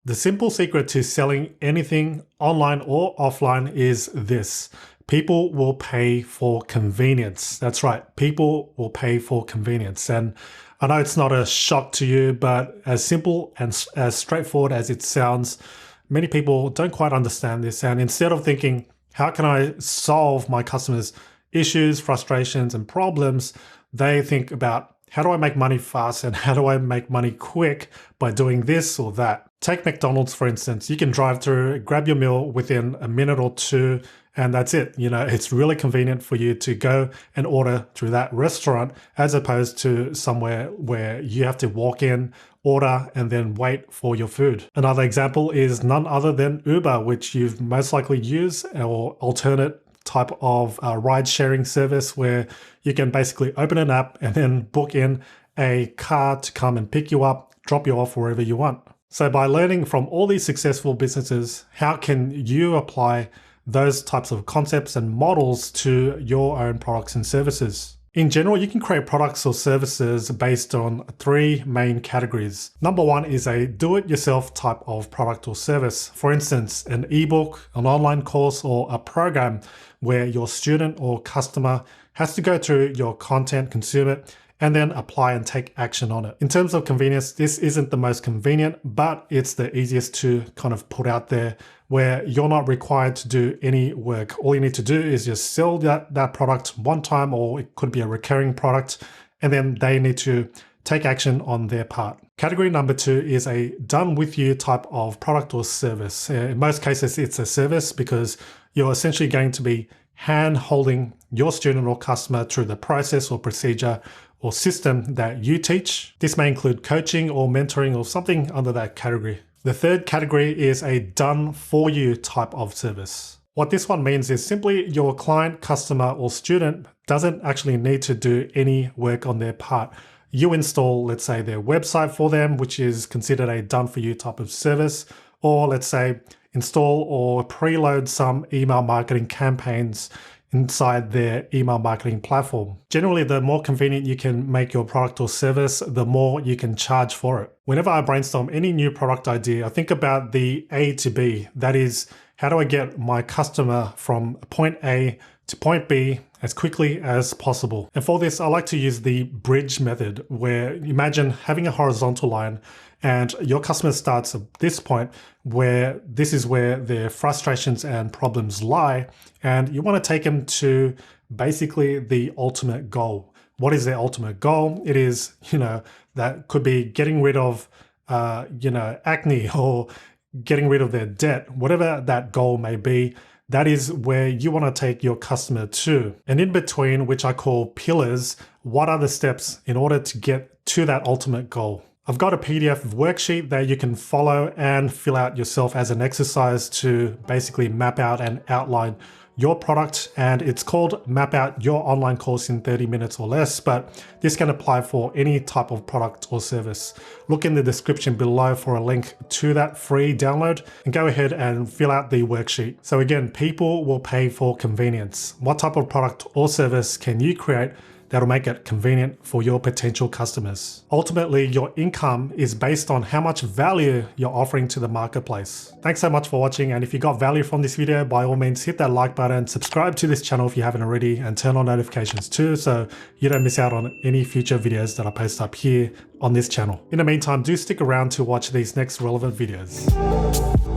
The simple secret to selling anything online or offline is this. People will pay for convenience. That's right. People will pay for convenience. And I know it's not a shock to you, but as simple and as straightforward as it sounds, many people don't quite understand this. And instead of thinking, how can I solve my customers' issues, frustrations, and problems, they think about, how do I make money fast and how do I make money quick by doing this or that? Take McDonald's, for instance. You can drive through, grab your meal within a minute or two, and that's it. You know, it's really convenient for you to go and order through that restaurant as opposed to somewhere where you have to walk in, order, and then wait for your food. Another example is none other than Uber, which you've most likely used, or alternate type of ride sharing service where you can basically open an app and then book in a car to come and pick you up, drop you off wherever you want. So by learning from all these successful businesses, how can you apply those types of concepts and models to your own products and services? In general, you can create products or services based on three main categories. Number one is a do-it-yourself type of product or service. For instance, an ebook, an online course, or a program where your student or customer has to go through your content, consume it, and then apply and take action on it. In terms of convenience, this isn't the most convenient, but it's the easiest to kind of put out there, where you're not required to do any work. All you need to do is just sell that product one time, or it could be a recurring product, and then they need to take action on their part. Category number two is a done with you type of product or service. In most cases, it's a service because you're essentially going to be hand holding your student or customer through the process or procedure or system that you teach. This may include coaching or mentoring or something under that category. The third category is a done for you type of service. What this one means is simply your client, customer, or student doesn't actually need to do any work on their part. You install, let's say, their website for them, which is considered a done for you type of service, or let's say install or preload some email marketing campaigns inside their email marketing platform. Generally, the more convenient you can make your product or service, the more you can charge for it. Whenever I brainstorm any new product idea, I think about the A to B. That is, how do I get my customer from point A to point B as quickly as possible? And for this, I like to use the bridge method, where imagine having a horizontal line and your customer starts at this point, where this is where their frustrations and problems lie, and you want to take them to basically the ultimate goal. What is their ultimate goal? It is, that could be getting rid of, acne, or getting rid of their debt, whatever that goal may be. That is where you want to take your customer to. And in between, which I call pillars, what are the steps in order to get to that ultimate goal? I've got a PDF worksheet that you can follow and fill out yourself as an exercise to basically map out and outline your product, and it's called Map Out Your Online Course in 30 Minutes or Less, but this can apply for any type of product or service. Look in the description below for a link to that free download and go ahead and fill out the worksheet. So again, people will pay for convenience. What type of product or service can you create that'll make it convenient for your potential customers? Ultimately, your income is based on how much value you're offering to the marketplace. Thanks so much for watching, and if you got value from this video, by all means hit that like button, subscribe to this channel if you haven't already, and turn on notifications too so you don't miss out on any future videos that I post up here on this channel. In the meantime, do stick around to watch these next relevant videos.